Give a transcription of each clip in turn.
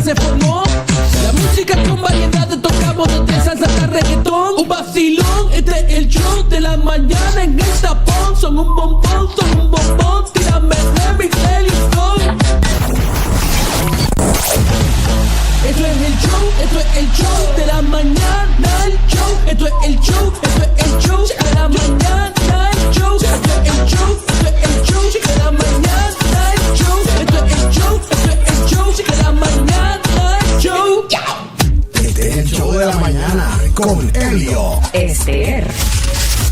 se formó. La música con variedad, tocamos desde salsa hasta reggaetón. Un vacilón, este es el show de la mañana en el tapón. Son un bombón, tírame remix, let's go. Esto es el show de la mañana, el show. Esto es el show de la mañana, el show. Esto es el show de la mañana, el show. Esto es el show de la mañana, el show. Este es el show de la mañana con Elio, Esther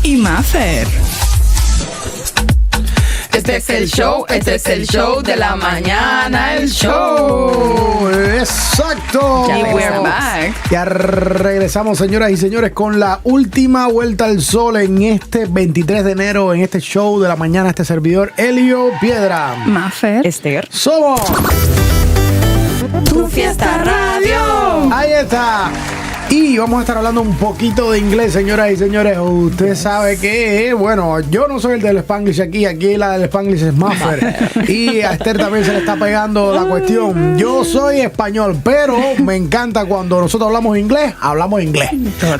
y Mafer. Este es el show de la mañana, el show. Exacto. Y we're back. Ya regresamos, señoras y señores, con la última vuelta al sol en este 23 de enero, en este show de la mañana. Este servidor, Elio Piedra. Mafer. Esther. Somos Tu Fiesta Radio. Ahí está. Y vamos a estar hablando un poquito de inglés, señoras y señores. Usted sabe que, bueno, yo no soy el del Spanglish aquí la del Spanglish es Maffer. Y a Esther también se le está pegando la cuestión. Yo soy español, pero me encanta cuando nosotros hablamos inglés.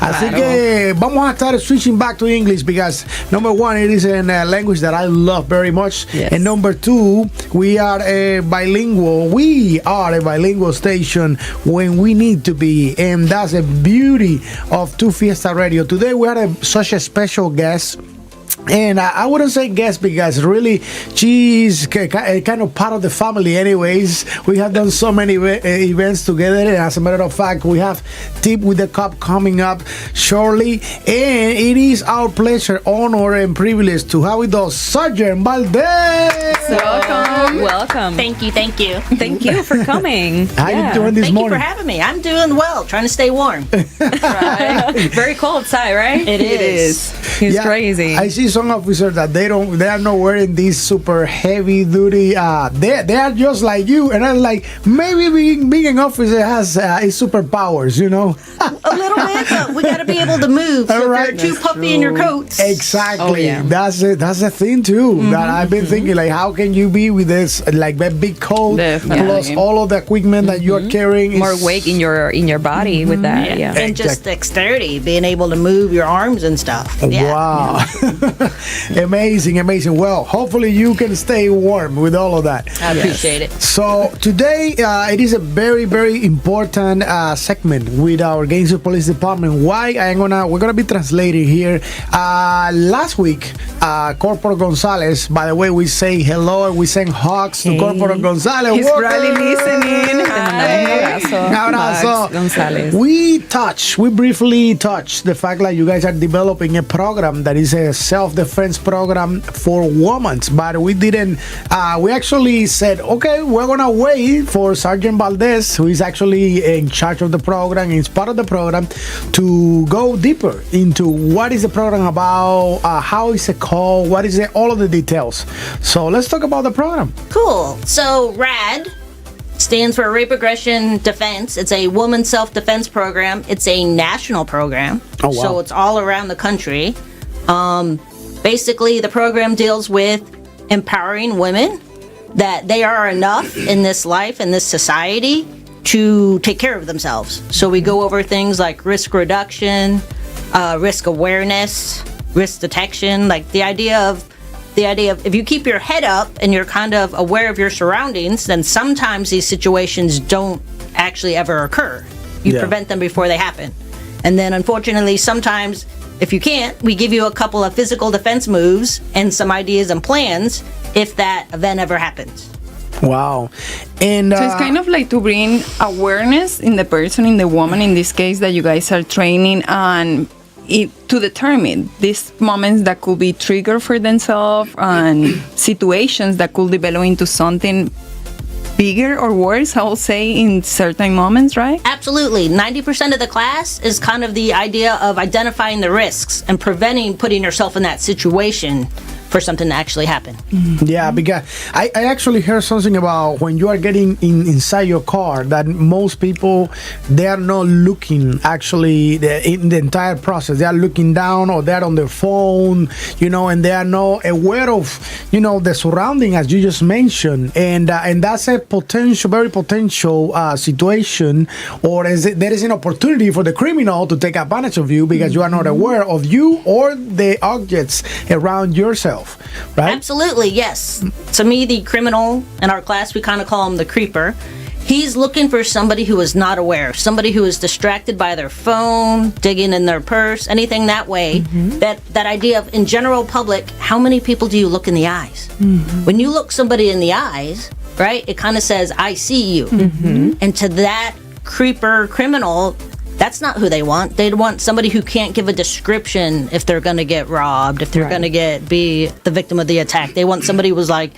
Así que vamos a estar switching back to English because number one, it is a language that I love very much. Yes. And number two, we are a bilingual. We are a bilingual station when we need to be. And that's a beauty of Tu Fiesta Radio. Today we had such a special guest. And I wouldn't say guest because really she's kind of part of the family anyways. We have done so many events together. And as a matter of fact, we have Tip with the Cup coming up shortly. And it is our pleasure, honor, and privilege to have with us Sergeant Valdez. Welcome. Thank you. Thank you for coming. How you doing this Thank morning? you for having me. I'm doing well, trying to stay warm. Right? Very cold outside, right? It is. It's crazy. I see some officers that they are not wearing these super heavy duty. They are just like you, and I'm like, maybe being an officer has his superpowers, you know. A little bit, but we got to be able to move. So Right. if you're too puffy in your coats. Exactly. Oh, yeah. That's it. That's the thing too. That I've been thinking, like, how can you be with this like that big coat Definitely. plus all of the equipment that you're carrying? More weight in your body with that. Yeah. And just dexterity, being able to move your arms and stuff. Yeah. Wow. Amazing. Well, hopefully you can stay warm with all of that. I appreciate it. So today it is a very, very important segment with our Gainesville Police Department. We're gonna be translating here. Last week, Corporal Gonzalez. By the way, we say hello and we send hugs to Corporal Gonzalez. He's Woo! probably listening. Un abrazo. Max Gonzalez. We briefly touched the fact that you guys are developing a program that is a self-defense program for women, but we didn't. We actually said, okay, we're gonna wait for Sergeant Valdez, who is actually in charge of the program, is part of the program, to go deeper into what is the program about, how is it called, what is it, all of the details. So let's talk about the program. Cool. So RAD stands for Rape Aggression Defense. It's a woman self-defense program. It's a national program. Oh, wow. So it's all around the country. Basically, the program deals with empowering women that they are enough in this life, in this society, to take care of themselves. So we go over things like risk reduction, risk awareness, risk detection, like the idea of if you keep your head up and you're kind of aware of your surroundings, then sometimes these situations don't actually ever occur. You prevent them before they happen. And then unfortunately, sometimes if you can't, we give you a couple of physical defense moves and some ideas and plans if that event ever happens. Wow. And So it's kind of like to bring awareness in the person, in the woman, in this case, that you guys are training and to determine these moments that could be trigger for themselves and situations that could develop into something bigger or worse, I will say, in certain moments, right? Absolutely. 90% of the class is kind of the idea of identifying the risks and preventing putting yourself in that situation for something to actually happen. Yeah, because I actually heard something about when you are getting inside your car that most people, they are not looking actually in the entire process. They are looking down or they're on their phone, and they are not aware of, the surrounding as you just mentioned. And that's a very potential situation, or there is an opportunity for the criminal to take advantage of you because you are not aware of you or the objects around yourself. Right? Absolutely, yes. To me, the criminal in our class, we kind of call him the creeper. He's looking for somebody who is not aware, somebody who is distracted by their phone, digging in their purse, anything that way. That idea of, in general public, how many people do you look in the eyes? When you look somebody in the eyes, right, it kind of says, I see you. And to that creeper criminal, that's not who they want. They want somebody who can't give a description if they're going to get robbed, if they're going to be the victim of the attack. They want somebody who was like,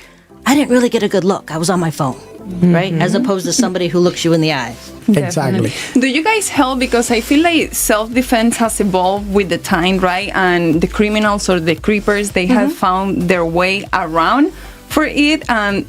I didn't really get a good look. I was on my phone, right? As opposed to somebody who looks you in the eyes. Exactly. Do you guys help? Because I feel like self-defense has evolved with the time, right? And the criminals or the creepers, they have found their way around for it. And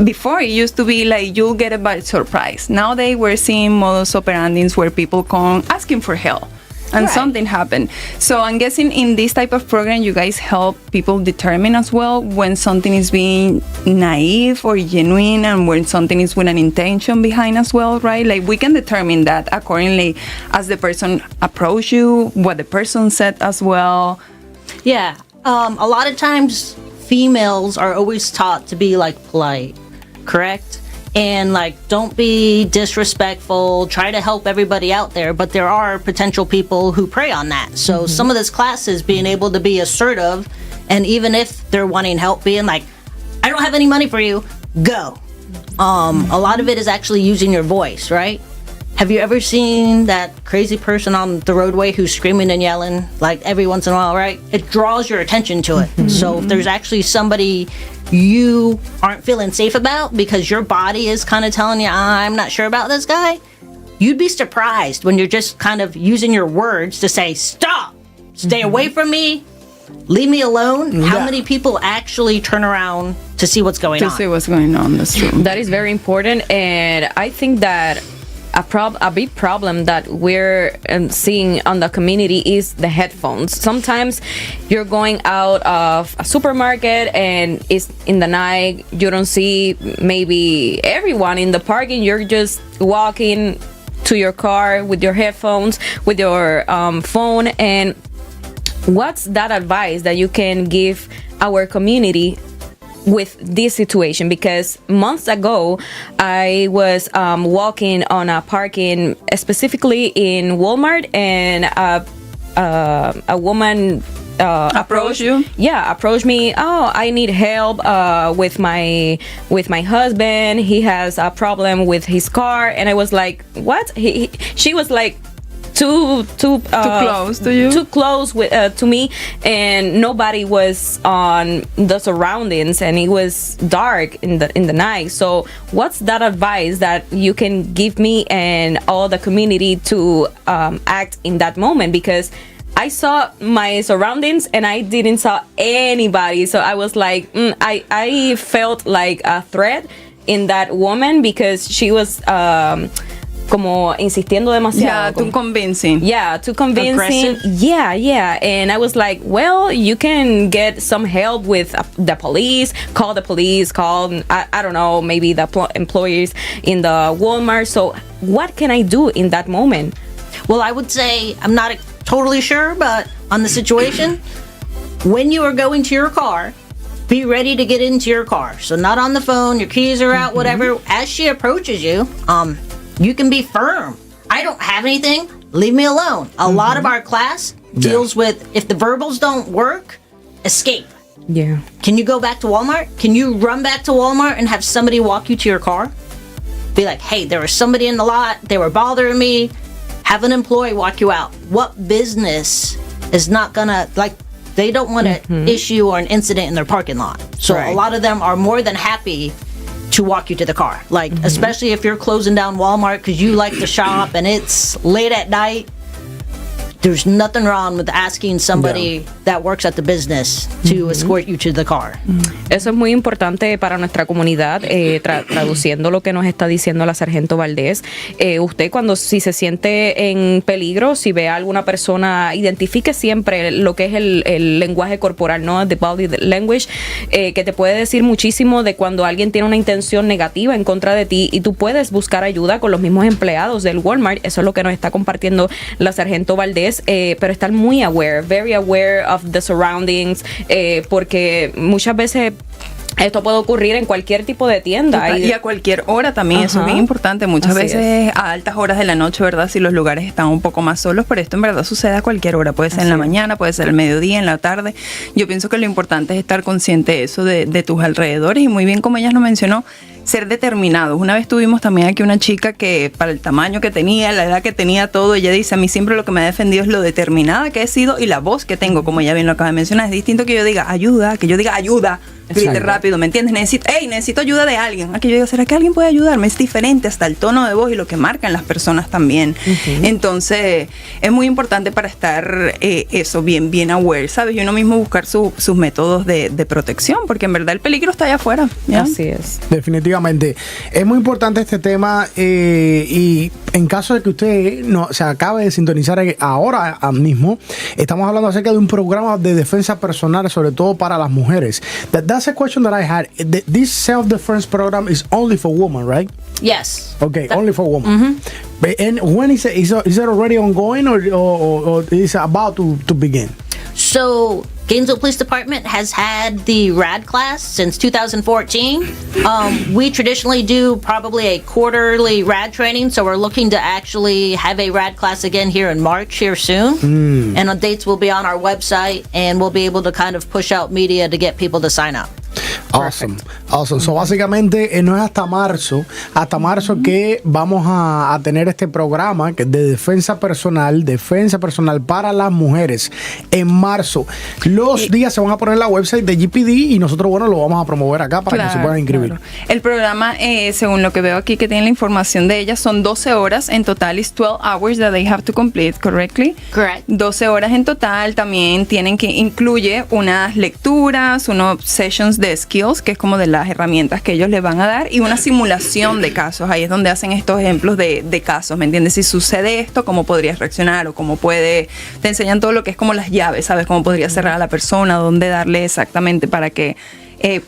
before, it used to be like you'll get it by surprise. Nowadays, we're seeing modus operandi where people come asking for help and something happened. So I'm guessing in this type of program, you guys help people determine as well when something is being naive or genuine and when something is with an intention behind as well, right? Like we can determine that accordingly as the person approach you, what the person said as well. Yeah. A lot of times, females are always taught to be like polite. Correct? And like, don't be disrespectful, try to help everybody out there, but there are potential people who prey on that. So some of this class is being able to be assertive, and even if they're wanting help, being like, I don't have any money for you, go. A lot of it is actually using your voice, right? Have you ever seen that crazy person on the roadway who's screaming and yelling like every once in a while, right? It draws your attention to it. So if there's actually somebody you aren't feeling safe about because your body is kind of telling you, I'm not sure about this guy, you'd be surprised when you're just kind of using your words to say, stop, stay away from me, leave me alone. How many people actually turn around to see what's going on? To see what's going on, that's true. That is very important, and I think that a big problem that we're seeing on the community is the headphones. Sometimes you're going out of a supermarket and it's in the night, you don't see maybe everyone in the parking, you're just walking to your car with your headphones, with your phone. And what's that advice that you can give our community with this situation? Because months ago I was walking on a parking, specifically in Walmart, and a woman approach you? Yeah, approached me. Oh, I need help with my husband. He has a problem with his car. And I was like, what? She was like too close to you, too close to me, and nobody was on the surroundings, and it was dark in the night. So what's that advice that you can give me and all the community to act in that moment? Because I saw my surroundings and I didn't saw anybody, so I was like, I felt like a threat in that woman because she was como insistiendo demasiado. Yeah, too convincing. Yeah, too convincing. Aggressive. Yeah. And I was like, well, you can get some help with the police, call the police, I don't know, maybe the employees in the Walmart. So what can I do in that moment? Well, I would say, I'm not totally sure, but on the situation, when you are going to your car, be ready to get into your car. So not on the phone, your keys are out, whatever. As she approaches you, you can be firm. I don't have anything. Leave me alone. A lot of our class deals with, if the verbals don't work, escape. Yeah. Can you go back to Walmart? Can you run back to Walmart and have somebody walk you to your car? Be like, hey, there was somebody in the lot. They were bothering me. Have an employee walk you out. What business is not gonna, like, they don't want an issue or an incident in their parking lot. So a lot of them are more than happy to walk you to the car. Like, especially if you're closing down Walmart because you like to shop and it's late at night, there's nothing wrong with asking somebody that works at the business to escort you to the car. Eso es muy importante para nuestra comunidad, traduciendo lo que nos está diciendo la sargento Valdés. Usted si se siente en peligro, si ve a alguna persona, identifique siempre lo que es el lenguaje corporal, ¿no? The body language, que te puede decir muchísimo de cuando alguien tiene una intención negativa en contra de ti, y tú puedes buscar ayuda con los mismos empleados del Walmart. Eso es lo que nos está compartiendo la sargento Valdés, pero estar muy very aware of the surroundings, porque muchas veces esto puede ocurrir en cualquier tipo de tienda. Y a cualquier hora también. Eso es bien importante. Muchas veces a altas horas de la noche, ¿verdad? Si los lugares están un poco más solos, pero esto en verdad sucede a cualquier hora. Puede ser en la mañana, puede ser al mediodía, en la tarde. Yo pienso que lo importante es estar consciente de eso, de tus alrededores, y muy bien como ella nos mencionó, ser determinados. Una vez tuvimos también aquí una chica que, para el tamaño que tenía, la edad que tenía, todo, ella dice, a mí siempre lo que me ha defendido es lo determinada que he sido y la voz que tengo, como ella bien lo acaba de mencionar. Es distinto que yo diga ayuda, que yo diga ayuda, grite rápido, ¿me entiendes? Necesito ayuda de alguien. A que yo diga, ¿será que alguien puede ayudarme? Es diferente hasta el tono de voz y lo que marcan las personas también. Entonces, es muy importante para estar eso, bien aware, ¿sabes? Y uno mismo buscar sus métodos de protección, porque en verdad el peligro está allá afuera, ¿ya? Así es. Definitivamente. Es muy importante este tema, y en caso de que usted se acabe de sintonizar ahora mismo, estamos hablando acerca de un programa de defensa personal, sobre todo para las mujeres. That's a question that I had. This self-defense program is only for women, right? Yes. Okay, only for women. And when is it already ongoing, or is it about to begin? So Gainesville Police Department has had the RAD class since 2014. We traditionally do probably a quarterly RAD training, so we're looking to actually have a RAD class again here in March here soon. And the dates will be on our website, and we'll be able to kind of push out media to get people to sign up. Awesome. So básicamente no es hasta marzo que vamos a tener este programa que de defensa personal para las mujeres en marzo. Los días se van a poner en la website de GPD y nosotros, lo vamos a promover acá para que se puedan inscribir. Claro. El programa, según lo que veo aquí que tiene la información de ella, son 12 horas en total. Is 12 hours that they have to complete, correctly? Correct. 12 horas en total. También incluye unas lecturas, unos sessions de skills, que es como de las herramientas que ellos le van a dar, y una simulación de casos. Ahí es donde hacen estos ejemplos de casos, ¿me entiendes? Si sucede esto, ¿cómo podrías reaccionar? O cómo te enseñan todo lo que es como las llaves, ¿sabes? Cómo podrías cerrar a la persona, dónde darle exactamente para que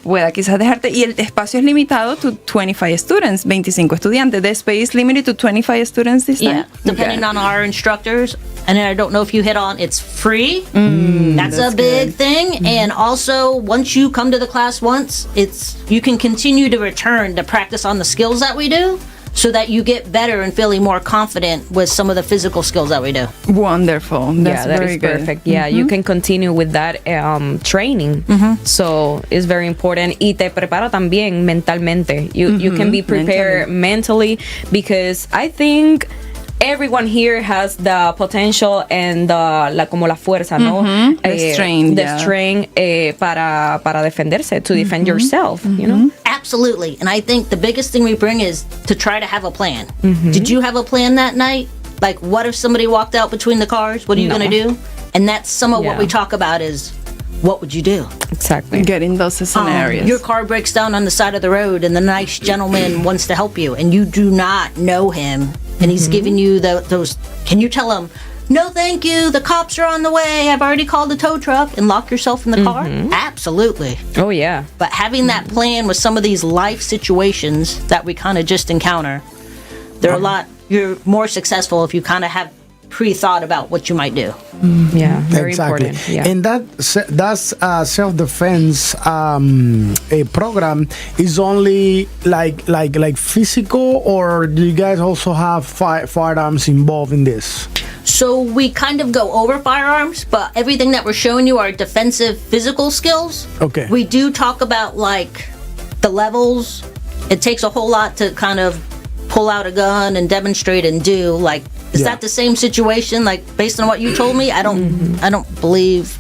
pueda quizás dejarte. Y el espacio es limitado to 25 students, 25 estudiantes. The space is limited to 25 students this time? Yeah, depending on our instructors. And I don't know if you hit on, it's free. That's a big thing. And also, once you come to the class once, you can continue to return to practice on the skills that we do, so that you get better and feeling more confident with some of the physical skills that we do. Wonderful. That's that very is good. perfect. Yeah, you can continue with that training. So it's very important. Y te prepara también mentalmente. You can be prepared mentally, because I think everyone here has the potential and como la fuerza, ¿no? The strength para defenderse, to defend yourself, you know? Absolutely. And I think the biggest thing we bring is to try to have a plan. Did you have a plan that night? Like, what if somebody walked out between the cars? What are you going to do? And that's some of what we talk about is, what would you do? Exactly. Getting those scenarios. Your car breaks down on the side of the road, and the nice gentleman wants to help you, and you do not know him, and he's giving you those. Can you tell him, no, thank you, the cops are on the way, I've already called the tow truck, and lock yourself in the car? Absolutely. Oh, yeah. But having that plan with some of these life situations that we kind of just encounter, you're more successful if you kind of have pre-thought about what you might do. Yeah, very exactly. important. Yeah. And that's self-defense a program is only like physical, or do you guys also have firearms involved in this? So we kind of go over firearms, but everything that we're showing you are defensive physical skills. Okay. We do talk about like the levels. It takes a whole lot to kind of pull out a gun and demonstrate and do. Like, is that the same situation? Like, based on what you told me, I don't believe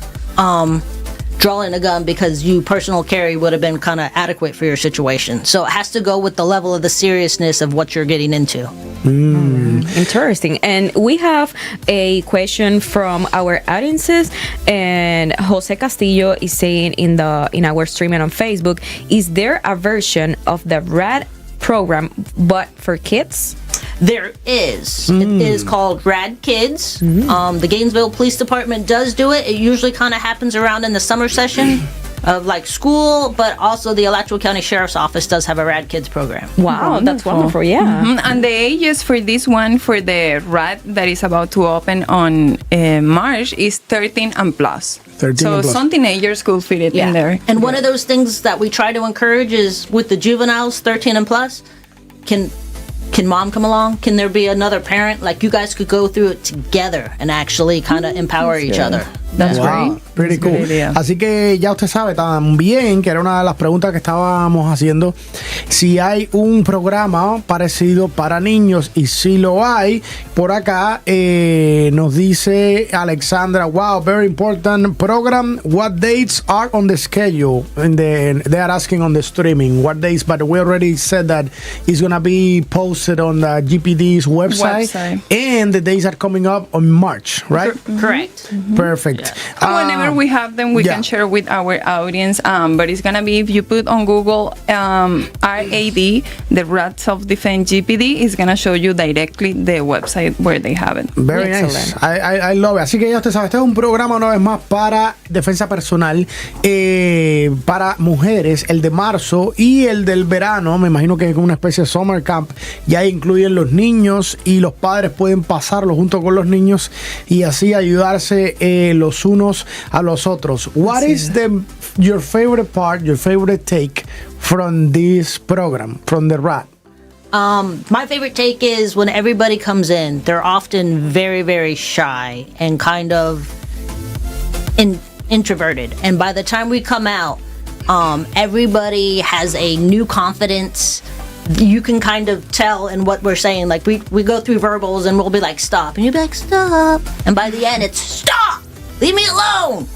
drawing a gun because you personal carry would have been kind of adequate for your situation. So it has to go with the level of the seriousness of what you're getting into. Interesting. And we have a question from our audiences, and Jose Castillo is saying in our streaming on Facebook, is there a version of the RAD program but for kids? There is. It is called Rad Kids. The Gainesville Police Department does do it. It usually kind of happens around in the summer session of like school, but also the Alachua County Sheriff's Office does have a Rad Kids program. Wow, that's wonderful. Yeah. And the ages for this one, for the RAD that is about to open on March, is 13 and plus. 13 so and plus. some teenagers could fit it in there. And one of those things that we try to encourage is with the juveniles 13 and plus, can mom come along? Can there be another parent? Like you guys could go through it together and actually kind of empower each other. That's Wow, great. pretty That's a cool. good idea. Así que ya usted sabe también, que era una de las preguntas que estábamos haciendo, si hay un programa parecido para niños, y si lo hay, por acá nos dice Alexandra, wow, very important program. What dates are on the schedule? And they are asking on the streaming what dates, but we already said that it's gonna be posted on the GPD's website. And the days are coming up on March, right? Correct. Perfect. Whenever we have them, we can share with our audience. But it's gonna be, if you put on Google RAD, the RAD Self-Defense GPD, is gonna show you directly the website where they have it. Very nice. I love it. Así que ya usted sabe, este es un programa una vez más para defensa personal, para mujeres, el de marzo y el del verano. Me imagino que es una especie de summer camp. Ya incluyen los niños y los padres pueden pasarlo junto con los niños y así ayudarse los unos a los otros. What is your favorite part, your favorite take from this program, from the RAD? My favorite take is when everybody comes in, they're often very, very shy and kind of introverted. And by the time we come out, everybody has a new confidence. You can kind of tell in what we're saying. Like we go through verbals and we'll be like, stop. And you'll be like, stop. And by the end, it's stop. Leave me alone.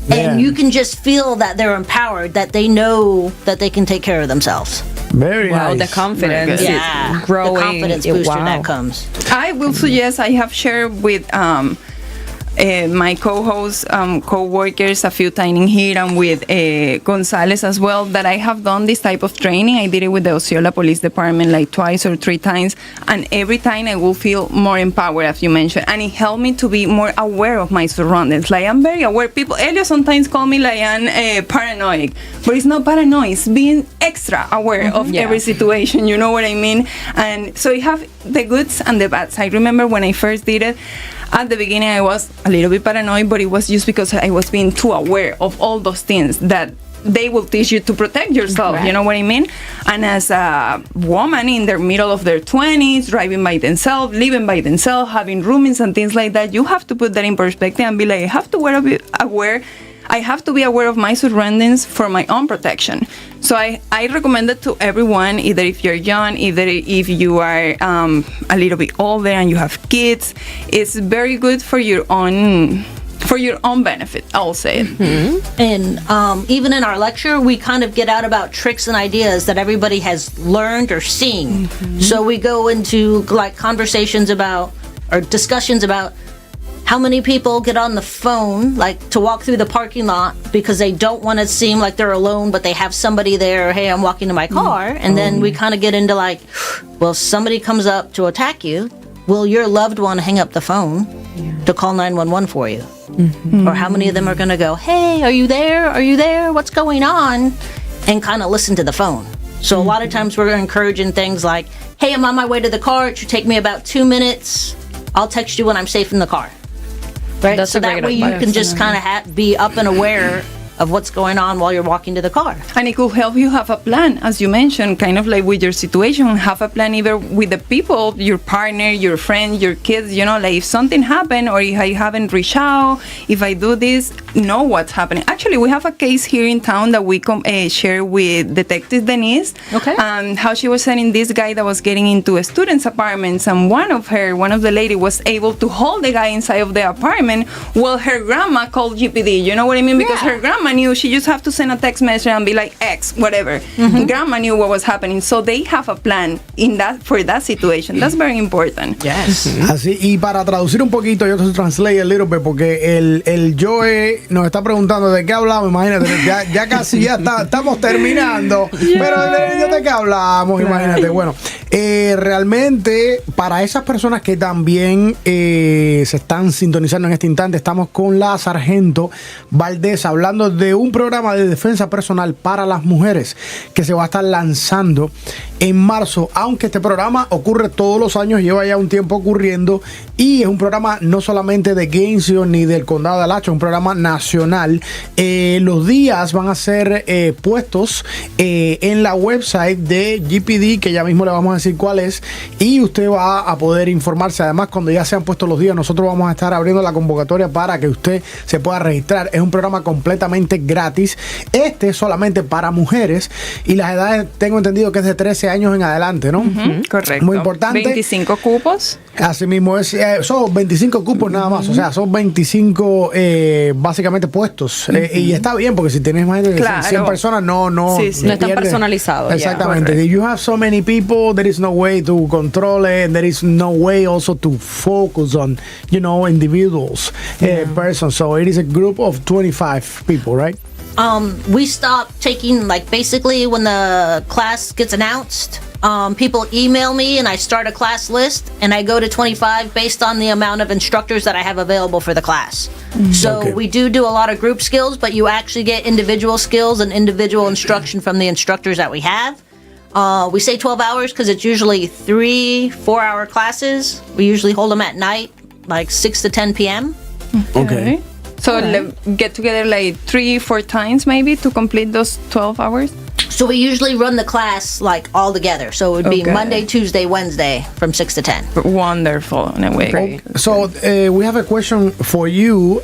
And you can just feel that they're empowered, that they know that they can take care of themselves. Very Wow, nice. the confidence is growing. The confidence booster that comes. I will suggest, I have shared with my co-hosts, co-workers a few times in here, and with Gonzalez as well, that I have done this type of training. I did it with the Osceola Police Department like twice or three times, and every time I will feel more empowered, as you mentioned, and it helped me to be more aware of my surroundings. Like, I'm very aware. People, Elio sometimes call me like I'm paranoid, but it's not paranoid. It's being extra aware of every situation. You know what I mean? And so you have the goods and the bads. I remember when I first did it, at the beginning, I was a little bit paranoid, but it was just because I was being too aware of all those things that they will teach you to protect yourself. Right. You know what I mean? And as a woman in the middle of their 20s, driving by themselves, living by themselves, having roommates and things like that, you have to put that in perspective and be like, I have to be aware of my surroundings for my own protection. So I recommend it to everyone, either if you're young, either if you are a little bit older and you have kids. It's very good for your own benefit, I'll say it. Mm-hmm. And even in our lecture, we kind of get out about tricks and ideas that everybody has learned or seen. Mm-hmm. So we go into like conversations about, or discussions about, how many people get on the phone, like, to walk through the parking lot because they don't want to seem like they're alone, but they have somebody there. Hey, I'm walking to my car. And then we kind of get into like, well, if somebody comes up to attack you, will your loved one hang up the phone to call 911 for you? Mm-hmm. Or how many of them are going to go, hey, are you there? Are you there? What's going on? And kind of listen to the phone. So a lot of times we're encouraging things like, hey, I'm on my way to the car. It should take me about 2 minutes. I'll text you when I'm safe in the car. Right? That's so that way you can just kind of be up and aware of what's going on while you're walking to the car. And it could help you have a plan, as you mentioned, kind of like with your situation, have a plan either with the people, your partner, your friend, your kids, you know, like if something happened or if I haven't reached out, if I do this, know what's happening. Actually, we have a case here in town that we share with Detective Denise. Okay. How she was sending this guy that was getting into a student's apartments, and one of the lady was able to hold the guy inside of the apartment while her grandma called GPD. You know what I mean? Because her grandma grandma knew. She just have to send a text message and be like X, whatever. Grandma knew what was happening, so they have a plan for that situation. That's very important. Yes. Así, y para traducir un poquito, yo to translate a little bit, porque el Joe nos está preguntando de qué hablamos. Imagínate, ya casi estamos terminando, pero ¿de qué hablamos? Imagínate. Bueno, realmente para esas personas que también se están sintonizando en este instante, estamos con la sargento Valdés hablando de un programa de defensa personal para las mujeres que se va a estar lanzando en marzo, aunque este programa ocurre todos los años, lleva ya un tiempo ocurriendo, y es un programa no solamente de Gainesville ni del condado de Alachua, es un programa nacional. Los días van a ser puestos en la website de GPD, que ya mismo le vamos a decir cuál es, y usted va a poder informarse. Además, cuando ya se han puesto los días, nosotros vamos a estar abriendo la convocatoria para que usted se pueda registrar. Es un programa completamente gratis. Este es solamente para mujeres, y las edades tengo entendido que es de 13 años en adelante, ¿no? Correcto. Muy importante. 25 cupos. Así mismo es, son 25 cupos nada más, o sea, son 25 básicamente puestos, y está bien, porque si tienes más de 100 personas no no están personalizados. Exactamente. If you have so many people, there is no way to control it, there is no way also to focus on, individuals, persons. So it is a group of 25 people, right? We stopped taking, basically when the class gets announced, people email me and I start a class list and I go to 25 based on the amount of instructors that I have available for the class. So we do a lot of group skills, but you actually get individual skills and individual instruction from the instructors that we have. We say 12 hours because it's usually 3-4 hour classes. We usually hold them at night, 6 to 10 p.m. Okay. So get together 3-4 times maybe to complete those 12 hours? So we usually run the class all together. So it would be Monday, Tuesday, Wednesday from 6 to 10. Wonderful in a way. Great. So we have a question for you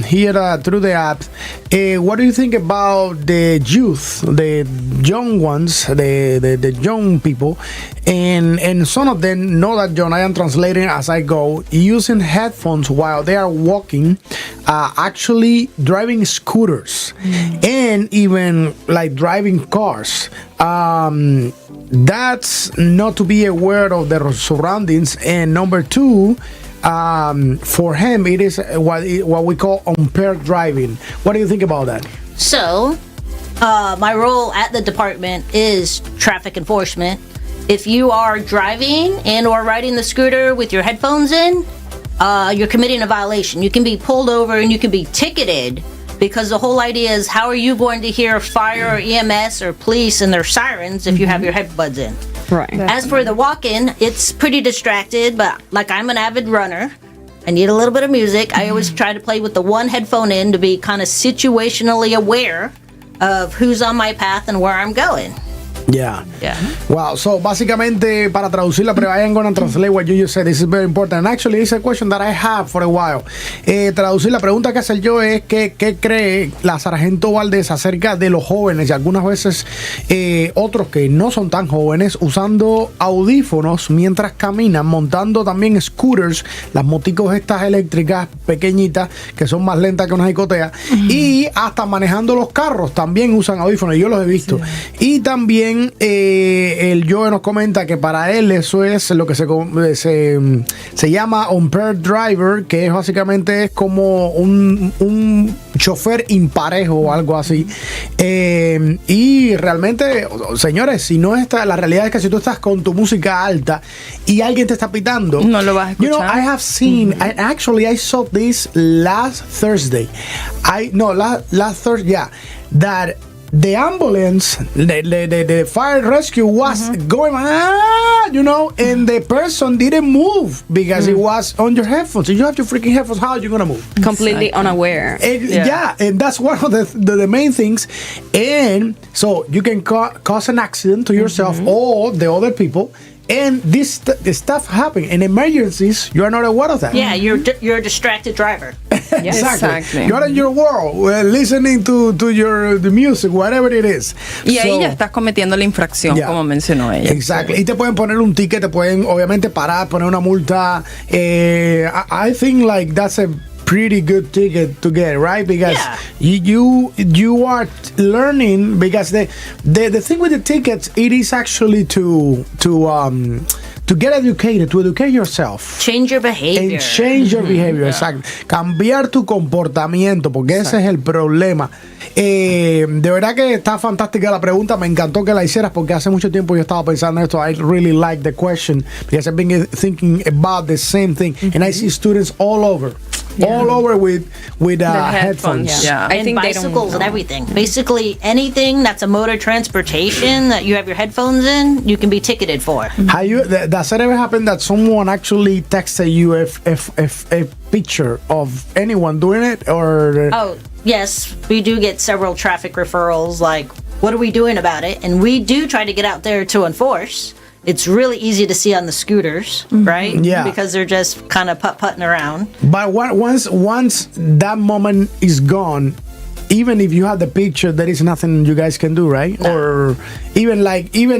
here through the app. What do you think about the youth, the young ones, the young people? And some of them know that, John, I am translating as I go, using headphones while they are walking, actually driving scooters, and even driving cars. That's not to be aware of the surroundings. And number two, for him, it is what we call impaired driving. What do you think about that? So, my role at the department is traffic enforcement. If you are driving and or riding the scooter with your headphones in, you're committing a violation. You can be pulled over and you can be ticketed, because the whole idea is, how are you going to hear fire or EMS or police and their sirens if you have your headbuds in? Right. As for the walk-in, it's pretty distracted, but I'm an avid runner. I need a little bit of music. I always try to play with the one headphone in to be kind of situationally aware of who's on my path and where I'm going. Yeah. Wow. So básicamente, para traducirla, pero I am going to translate what you just said. This is very important. And actually, it's a question that I have for a while. Traducir la pregunta que hacer yo es ¿qué cree la sargento Valdés acerca de los jóvenes y algunas veces otros que no son tan jóvenes usando audífonos mientras caminan, montando también scooters, las moticos estas eléctricas pequeñitas que son más lentas que una jicotea, y hasta manejando los carros también usan audífonos? Yo los he visto. Y también el Joe nos comenta que para él eso es lo que se llama impaired driver, que es básicamente es como un chofer imparejo o algo así. Y realmente, señores, si no está, la realidad es que si tú estás con tu música alta y alguien te está pitando, no lo vas a escuchar. I have seen, I saw this last Thursday. Last Thursday, yeah, that the ambulance, the fire rescue was going, and the person didn't move because it was on your headphones. If you have your freaking headphones, how are you going to move? Completely unaware. And that's one of the main things. And so you can cause an accident to yourself or the other people. And this stuff happen in emergencies. You are not aware of that. Yeah, you're a distracted driver. Exactly. You're in your world, listening to the music, whatever it is. Y ahí ya estás cometiendo la infracción, como mencionó ella. Exactly. Y te pueden poner un ticket, te pueden obviamente parar, poner una multa. I think that's a pretty good ticket to get, right? Because Yeah. you are learning, because the thing with the tickets, it is actually to get educated, to educate yourself. Change your behavior. And change your behavior, exacto. Cambiar tu comportamiento, porque ese es el problema. De verdad que está fantástica la pregunta. Me encantó que la hicieras, porque hace mucho tiempo yo estaba pensando esto. I really like the question, because I've been thinking about the same thing. And I see students all over with headphones. Yeah. I And think they bicycles don't and know. everything. Basically, anything that's a mode of transportation that you have your headphones in, you can be ticketed for. Does it ever happen that someone actually texted you a picture of anyone doing it, or? Oh, yes, we do get several traffic referrals, like, what are we doing about it? And we do try to get out there to enforce. It's really easy to see on the scooters, right? Yeah. Because they're just kind of putt-putting around. But once that moment is gone, even if you have the picture, there is nothing you guys can do, right? Or even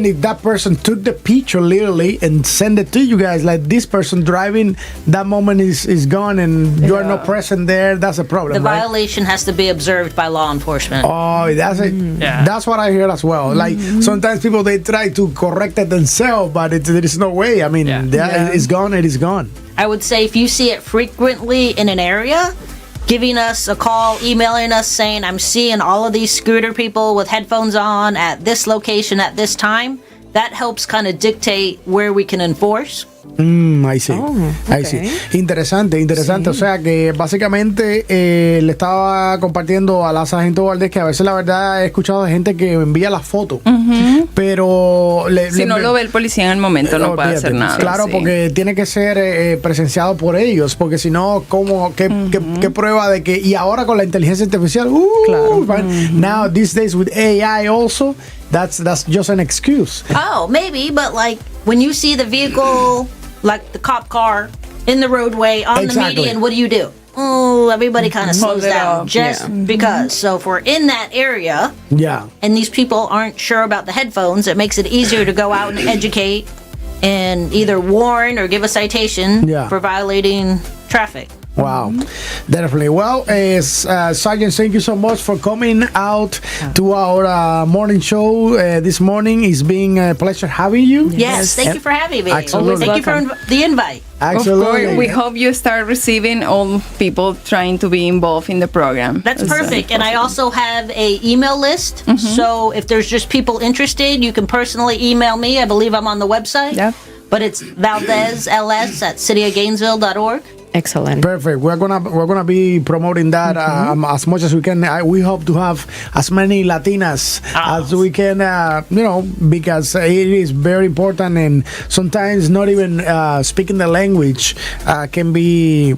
if that person took the picture literally and send it to you guys, like this person driving, that moment is gone and you are not present there. That's a problem. The right? violation has to be observed by law enforcement. Oh, that's it. Yeah. That's what I hear as well. Like sometimes people, they try to correct it themselves, but there is no way. I mean, it's gone. It is gone. I would say if you see it frequently in an area, giving us a call, emailing us saying, I'm seeing all of these scooter people with headphones on at this location at this time, that helps kind of dictate where we can enforce. I see. I okay. see. Interesante. Sí. O sea que básicamente le estaba compartiendo a la sargento Valdés que a veces la verdad he escuchado de gente que envía las fotos, pero Si no lo ve el policía en el momento, no puede hacer nada. Claro, sí. porque tiene que ser presenciado por ellos, porque si no, ¿qué prueba de que? Y ahora con la inteligencia artificial, Claro. now these days with AI also, that's just an excuse. Oh, maybe, but like when you see the vehicle, like the cop car in the roadway on Exactly. the median, what do? Oh, everybody kind of slows it down up, just because. So if we're in that area Yeah. and these people aren't sure about the headphones, it makes it easier to go out and educate and either warn or give a citation Yeah. for violating traffic. Wow, definitely. Well, Sergeant, thank you so much for coming out to our morning show this morning. It's been a pleasure having you. Yes, thank you for having me. Absolutely. Thank you for the invite. Absolutely. Of course, we hope you start receiving all people trying to be involved in the program. That's perfect. And I also have a email list. So if there's just people interested, you can personally email me. I believe I'm on the website. Yep. But it's ValdezLS@cityofgainesville.org. Excellent. Perfect. We're gonna be promoting that as much as we can. We hope to have as many Latinas as we can. Because it is very important, and sometimes not even speaking the language can be,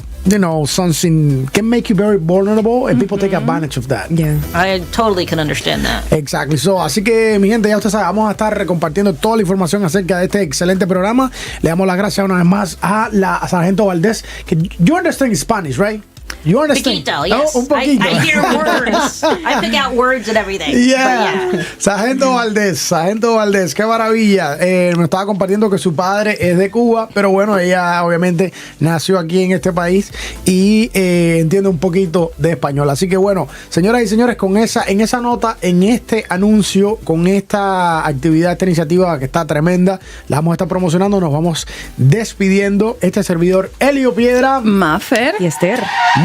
something can make you very vulnerable, and people take advantage of that. Yeah. I totally can understand that. Exactly. So, así que, mi gente, ya ustedes saben, vamos a estar compartiendo toda la información acerca de este excelente programa. Le damos las gracias una vez más a la sargento Valdés, que you understand Spanish, right? You understand? Poquito, yes. Un poquito. I hear words. I pick out words and everything. Yeah. But yeah. Sargento Valdés, qué maravilla. Me estaba compartiendo que su padre es de Cuba, pero bueno, ella obviamente nació aquí en este país y entiende un poquito de español. Así que bueno, señoras y señores, en esa nota, en este anuncio, con esta actividad, esta iniciativa que está tremenda, la vamos a estar promocionando, nos vamos despidiendo. Este servidor, Elio Piedra. Mafer. Y Esther.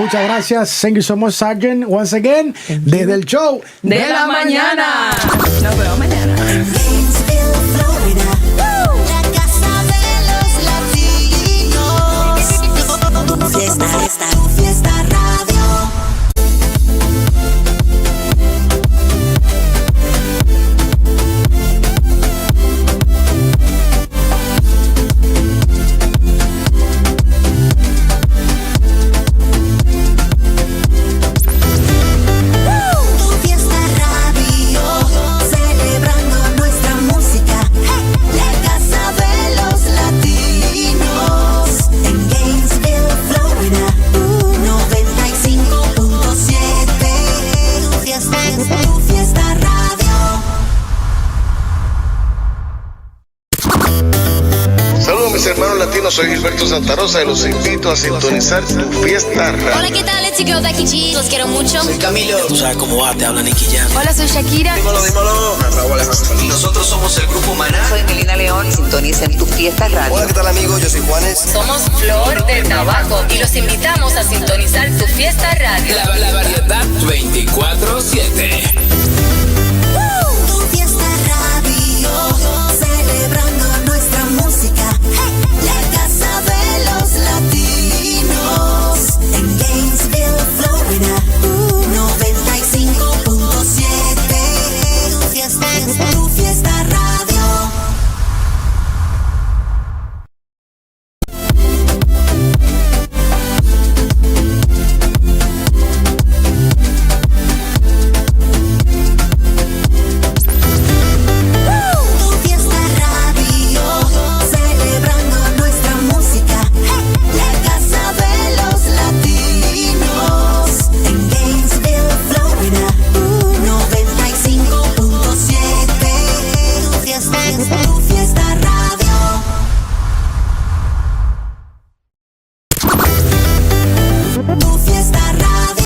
Muchas gracias. Thank you so much, Sergeant. Once again, desde el show De la mañana. Nos vemos mañana. Gainesville, Florida, la casa de los latinos. Tu Fiesta Radio. Tu Fiesta Radio, celebrando nuestra música. Hey. soy Gilberto Santa Rosa y los invito a sintonizar Tu Fiesta Radio. Hola, ¿qué tal? It's your girl Becky G. Los quiero mucho. Soy Camilo. Tú sabes cómo va, te habla Nicky Jam. Hola, soy Shakira. Dímelo. Raúl Alejandro. Nosotros somos el grupo Manana. Soy Melina León. Sintoniza en Tu Fiesta Radio. Hola, ¿qué tal, amigos? Yo soy Juanes. Somos Flor del Trabajo y los invitamos a sintonizar Tu Fiesta Radio. La variedad 24/7.